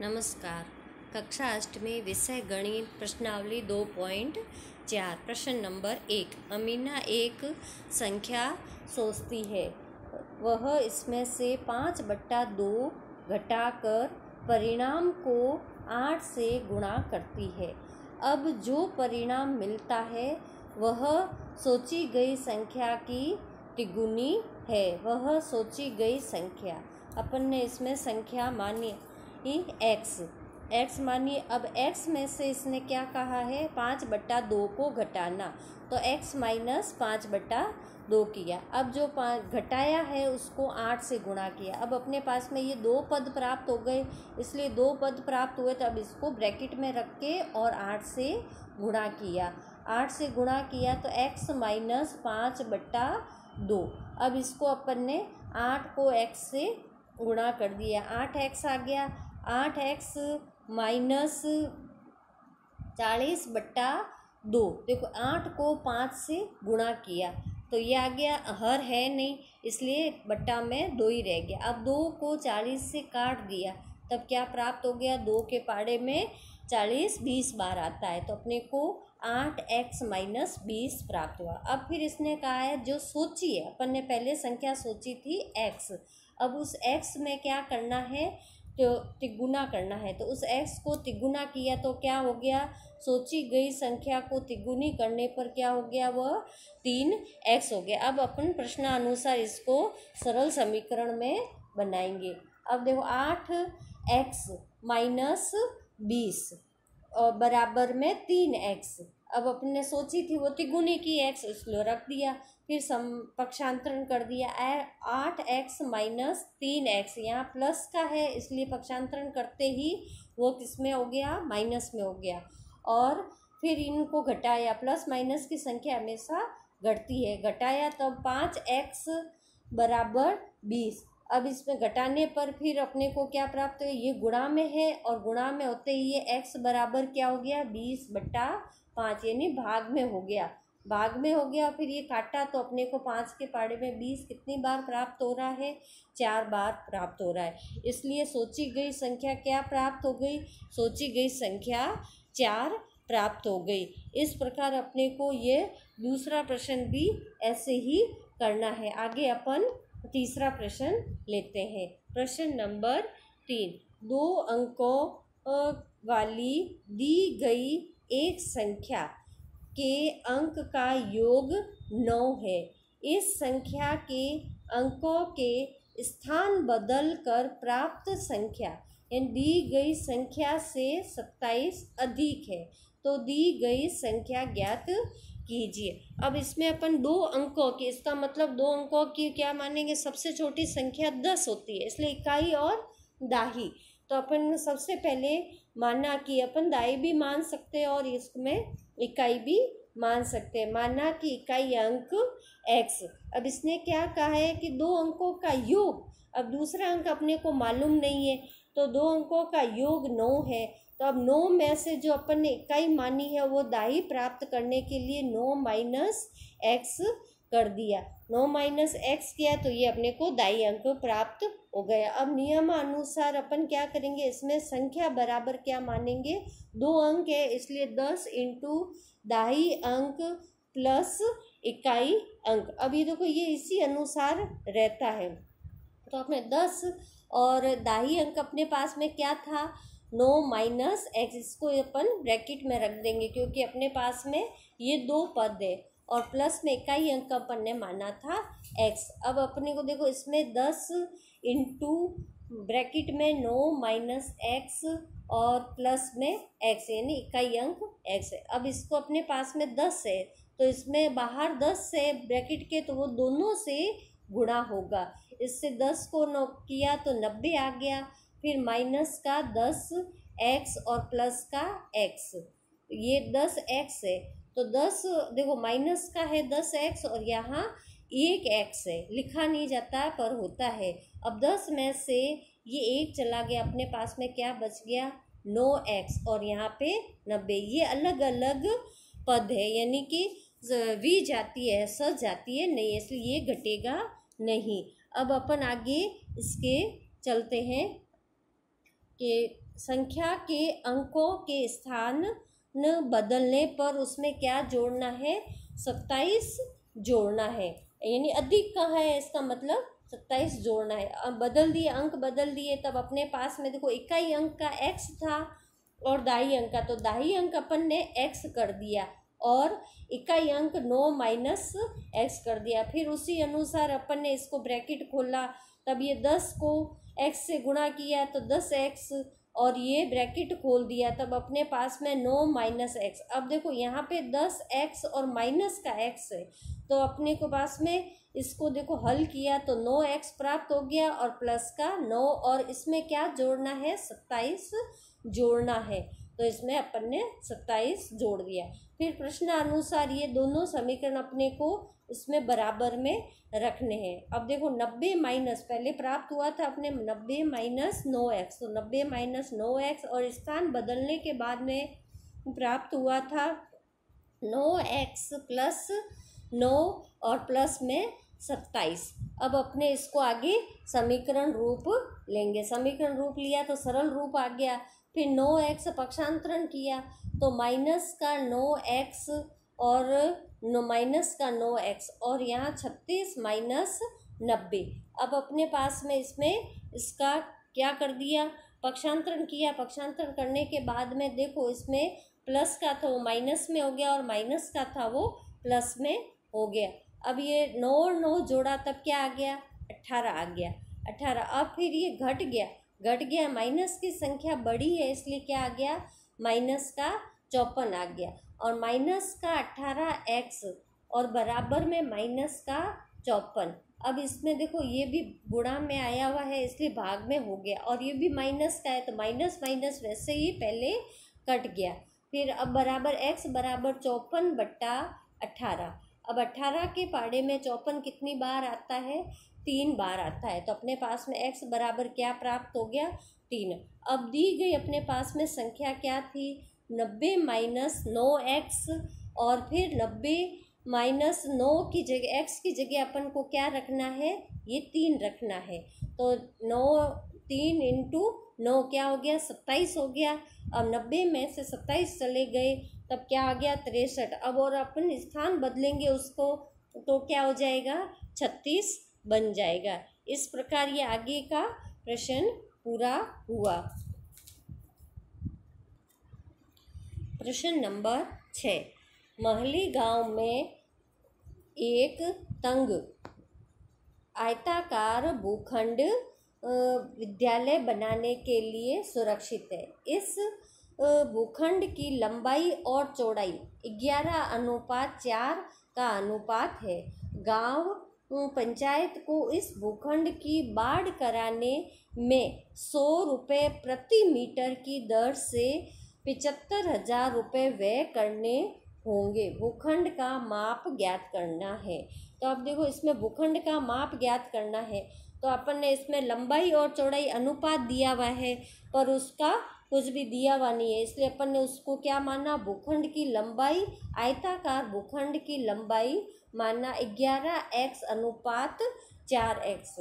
नमस्कार। कक्षा अष्टमी विषय गणित प्रश्नावली 2.4 प्रश्न नंबर 1। अमीना एक संख्या सोचती है। वह इसमें से 5/2 घटाकर परिणाम को 8 से गुणा करती है। अब जो परिणाम मिलता है वह सोची गई संख्या की तिगुनी है। वह सोची गई संख्या अपन ने इसमें संख्या मानी x मानिए। अब x में से इसने क्या कहा है, 5/2 को घटाना, तो x माइनस 5/2 किया। अब जो घटाया है उसको 8 से गुणा किया। अब अपने पास में ये 2 पद प्राप्त हो गए, इसलिए 2 पद प्राप्त हुए तो अब इसको ब्रैकेट में रख के और 8 से गुणा किया। 8 से गुणा किया तो x माइनस 5/2। अब इसको अपन ने 8 को x से गुणा कर दिया, 8x आ गया। 8x minus 40/2। देखो 8 को 5 से गुणा किया तो ये आ गया, हर है नहीं इसलिए बट्टा में 2 ही रह गया। अब 2 को 40 से काट दिया तब क्या प्राप्त हो गया, 2 के पाड़े में 40 20 बार आता है तो अपने को 8x माइनस 20 प्राप्त हुआ। अब फिर इसने कहा है जो सोची है, अपन ने पहले संख्या सोची थी x, अब उस x में क्या करना है तो तिगुना करना है। तो उस x को तिगुना किया तो क्या हो गया, सोची गई संख्या को तिगुनी करने पर क्या हो गया, वह 3x हो गया। अब अपन प्रश्नानुसार इसको सरल समीकरण में बनाएंगे। अब देखो 8x माइनस 20 और बराबर में 3x। अब अपने सोची थी वो तिगुनी की x, इसलिए रख दिया। फिर पक्षांतरण कर दिया, 8x माइनस 3x, यहाँ प्लस का है इसलिए पक्षांतरण करते ही वो किस में हो गया, माइनस में हो गया। और फिर इनको घटाया, प्लस माइनस की संख्या हमेशा घटती है, घटाया तब 5x बराबर 20। अब इसमें घटाने पर फिर अपने को क्या प्राप्त हुआ, ये गुणा में है और गुणा में होते ही ये x बराबर क्या हो गया, 20/5, यानी भाग में हो गया। भाग में हो गया फिर ये काटा तो अपने को 5 के पाड़े में 20 कितनी बार प्राप्त हो रहा है, 4 बार प्राप्त हो रहा है। इसलिए सोची गई संख्या क्या प्राप्त हो गई, सोची गई संख्या 4 प्राप्त हो गई। इस प्रकार अपने को ये दूसरा प्रश्न भी ऐसे ही करना है। आगे अपन तीसरा प्रश्न लेते हैं। प्रश्न नंबर 3। 2 अंकों वाली दी गई एक संख्या के अंक का योग 9 है। इस संख्या के अंकों के स्थान बदल कर प्राप्त संख्या दी गई संख्या से 27 अधिक है, तो दी गई संख्या ज्ञात कीजिए। अब इसमें अपन 2 अंकों की, इसका मतलब 2 अंकों की क्या मानेंगे, सबसे छोटी संख्या 10 होती है, इसलिए इकाई और दाही। तो अपन सबसे पहले माना कि अपन दाई भी मान सकते हैं और इसमें इकाई भी मान सकते हैं। माना कि इकाई अंक x। अब इसने क्या कहा है कि 2 अंकों का योग, अब दूसरा अंक अपने को मालूम नहीं है तो 2 अंकों का योग 9 है। तो अब 9 में से जो अपन ने इकाई मानी है वो दाई प्राप्त करने के लिए 9 माइनस x कर दिया। 9 माइनस x किया तो ये अपने को दाई अंक प्राप्त हो गया। अब नियम अनुसार अपन क्या करेंगे, इसमें संख्या बराबर क्या मानेंगे, 2 अंक है इसलिए 10 इंटू दाई अंक प्लस इकाई अंक। अब ये देखो ये इसी अनुसार रहता है, तो अपने 10 और दाही अंक अपने पास में क्या था, 9 माइनस x, इसको अपन ब्रैकेट में रख देंगे क्योंकि अपने पास में ये 2 पद है और प्लस में इकाई अंक अपन ने माना था x। अब अपने को देखो इसमें 10 इंटू ब्रैकेट में 9 माइनस x और प्लस में x, यानी इकाई अंक x है। अब इसको अपने पास में 10 है तो इसमें बाहर 10 है ब्रैकेट के, तो वो दोनों से गुणा होगा। इससे 10 को 9 किया तो 90 आ गया, फिर माइनस का 10x और प्लस का x, ये 10x है तो 10 देखो माइनस का है 10x और यहाँ 1x है, लिखा नहीं जाता पर होता है। अब 10 में से ये 1 चला गया, अपने पास में क्या बच गया, 9x और यहाँ पे 90। ये अलग अलग पद है यानी कि वी जाती है, स जाती है नहीं, इसलिए ये घटेगा नहीं। अब अपन आगे इसके चलते हैं। के संख्या के अंकों के स्थान न बदलने पर उसमें क्या जोड़ना है, 27 जोड़ना है। यानी अधिक कहाँ है, इसका मतलब 27 जोड़ना है। अब बदल दिए, अंक बदल दिए, तब अपने पास में देखो इकाई अंक का x था और दाई अंक का, तो दाई अंक अपन ने x कर दिया और इकाई अंक 9 माइनस x कर दिया। फिर उसी अनुसार अपन ने इसको ब्रैकेट खोला, तब ये 10 को x से गुणा किया तो 10x, और ये ब्रैकेट खोल दिया, तब अपने पास में 9 माइनस एक्स। अब देखो यहाँ पे 10x और माइनस का x है, तो अपने को पास में इसको देखो हल किया तो 9x प्राप्त हो गया और प्लस का 9, और इसमें क्या जोड़ना है, 27 जोड़ना है। तो इसमें अपन ने 27 जोड़ दिया। फिर प्रश्न अनुसार ये दोनों समीकरण अपने को इसमें बराबर में रखने हैं। अब देखो 90 माइनस पहले प्राप्त हुआ था अपने 90 माइनस 9x, तो 90 माइनस 9x और स्थान बदलने के बाद में प्राप्त हुआ था 9x प्लस 9 और प्लस में 27। अब अपने इसको आगे समीकरण रूप लेंगे। समीकरण रूप लिया तो सरल रूप आ गया। फिर 9x पक्षांतरण किया तो माइनस का 9x और माइनस का 9x, और यहाँ 36 माइनस 90। अब अपने पास में इसमें इसका क्या कर दिया, पक्षांतरण किया। पक्षांतरण करने के बाद में देखो इसमें प्लस का था वो माइनस में हो गया और माइनस का था वो प्लस में हो गया। अब ये 9 और 9 जोड़ा तब क्या आ गया, 18 आ गया, 18। अब फिर ये घट गया, माइनस की संख्या बड़ी है इसलिए क्या आ गया, माइनस का 54 आ गया, और माइनस का 18x और बराबर में माइनस का 54। अब इसमें देखो ये भी गुणा में आया हुआ है इसलिए भाग में हो गया, और ये भी माइनस का है तो माइनस माइनस वैसे ही पहले कट गया। फिर अब बराबर x बराबर 54/18। अब 18 के पाड़े में 54 कितनी बार आता है, 3 बार आता है, तो अपने पास में x बराबर क्या प्राप्त हो गया, 3। अब दी गई अपने पास में संख्या क्या थी, 90 माइनस 9x, और फिर 90 माइनस 9 की जगह x की जगह अपन को क्या रखना है, ये 3 रखना है। तो 3 इंटू 9 क्या हो गया, 27 हो गया। अब 90 में से 27 चले गए तब क्या आ गया, 63। अब और अपन स्थान बदलेंगे उसको तो क्या हो जाएगा, 36 बन जाएगा। इस प्रकार ये आगे का प्रश्न पूरा हुआ। प्रश्न नंबर 6। महली गांव में एक तंग आयताकार भूखंड विद्यालय बनाने के लिए सुरक्षित है। इस भूखंड की लंबाई और चौड़ाई 11:4 का अनुपात है। गांव पंचायत को इस भूखंड की बाढ़ कराने में 100 रुपये प्रति मीटर की दर से 75,000 रुपये व्यय करने होंगे। भूखंड का माप ज्ञात करना है। तो अब देखो इसमें भूखंड का माप ज्ञात करना है तो अपन ने इसमें लंबाई और चौड़ाई अनुपात दिया हुआ है पर उसका कुछ भी दिया हुआ नहीं है, इसलिए अपन ने उसको क्या माना, भूखंड की लंबाई, आयताकार भूखंड की लंबाई माना 11x/4x।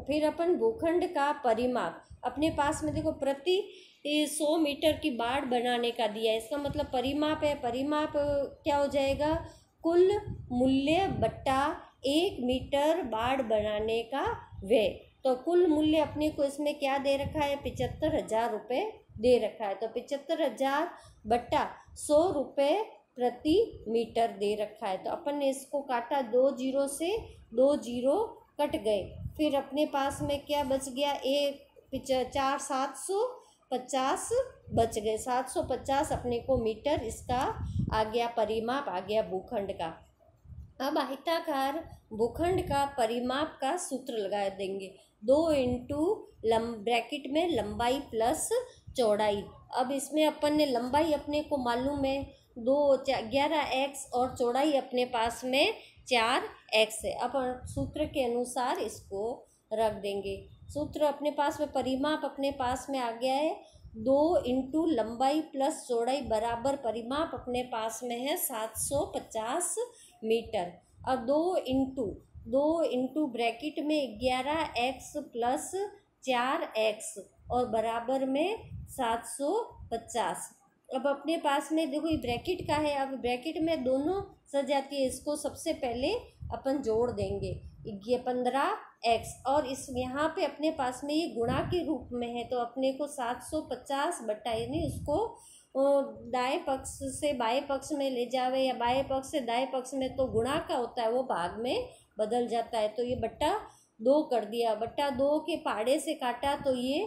फिर अपन भूखंड का परिमाप अपने पास में देखो प्रति 100 मीटर की बाढ़ बनाने का दिया है, इसका मतलब परिमाप है। परिमाप क्या हो जाएगा, कुल मूल्य बट्टा 1 मीटर बाढ़ बनाने का व्यय। तो कुल मूल्य अपने को इसमें क्या दे रखा है, 75,000 रुपये दे रखा है। तो 75,000 बट्टा 100 रुपये प्रति मीटर दे रखा है। तो अपन ने इसको काटा, 2 जीरो से 2 जीरो कट गए। फिर अपने पास में क्या बच गया, 750 बच गए। 750 अपने को मीटर इसका आ गया, परिमाप आ गया भूखंड का। अब आयताकार भूखंड का परिमाप का सूत्र लगा देंगे, 2 इंटू ब्रैकेट में लंबाई प्लस चौड़ाई। अब इसमें अपन ने लंबाई अपने को मालूम है 11x और चौड़ाई अपने पास में 4x है। अब सूत्र के अनुसार इसको रख देंगे। सूत्र अपने पास में, परिमाप अपने पास में आ गया है 2 इंटू लंबाई प्लस चौड़ाई बराबर परिमाप अपने पास में है 750 मीटर। अब 2 इंटू ब्रैकेट में 11x प्लस 4x और बराबर में 750। अब अपने पास में देखो ये ब्रैकेट का है, अब ब्रैकेट में दोनों सजाती है, इसको सबसे पहले अपन जोड़ देंगे। ये 15x और इस यहाँ पे अपने पास में ये गुणा के रूप में है, तो अपने को 750 बटा, यानी उसको दाएं पक्ष से बाएं पक्ष में ले जावे या बाएं पक्ष से दाएं पक्ष में, तो गुणा का होता है वो भाग में बदल जाता है। तो ये बट्टा 2 कर दिया, बट्टा 2 के पाड़े से काटा तो ये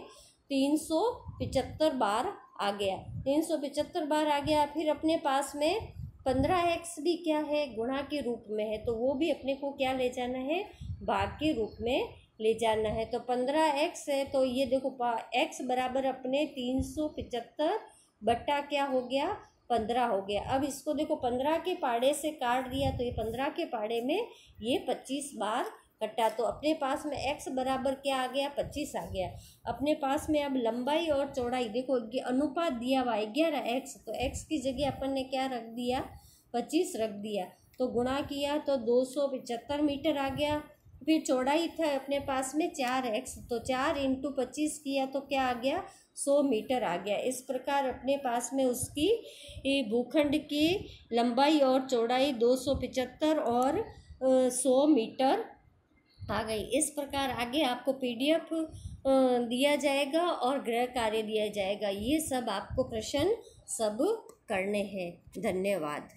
375 बार आ गया, 375 बार आ गया। फिर अपने पास में 15x भी क्या है, गुणा के रूप में है, तो वो भी अपने को क्या ले जाना है, भाग के रूप में ले जाना है। तो 15x है, तो ये देखो x बराबर अपने 375 बट्टा क्या हो गया, 15 हो गया। अब इसको देखो 15 के पाड़े से काट दिया, तो ये 15 के पाड़े में ये 25 बार कटा, तो अपने पास में x बराबर क्या आ गया, 25 आ गया। अपने पास में अब लंबाई और चौड़ाई देखो, ये अनुपात दिया हुआ 11x, तो x की जगह अपन ने क्या रख दिया, 25 रख दिया, तो गुणा किया तो 275 मीटर आ गया। फिर चौड़ाई था अपने पास में 4x, तो 4 × 25 किया तो क्या आ गया, 100 मीटर आ गया। इस प्रकार अपने पास में उसकी भूखंड की लंबाई और चौड़ाई 275 और 100 मीटर आ गई। इस प्रकार आगे आपको PDF दिया जाएगा और गृह कार्य दिया जाएगा, ये सब आपको प्रश्न सब करने हैं। धन्यवाद।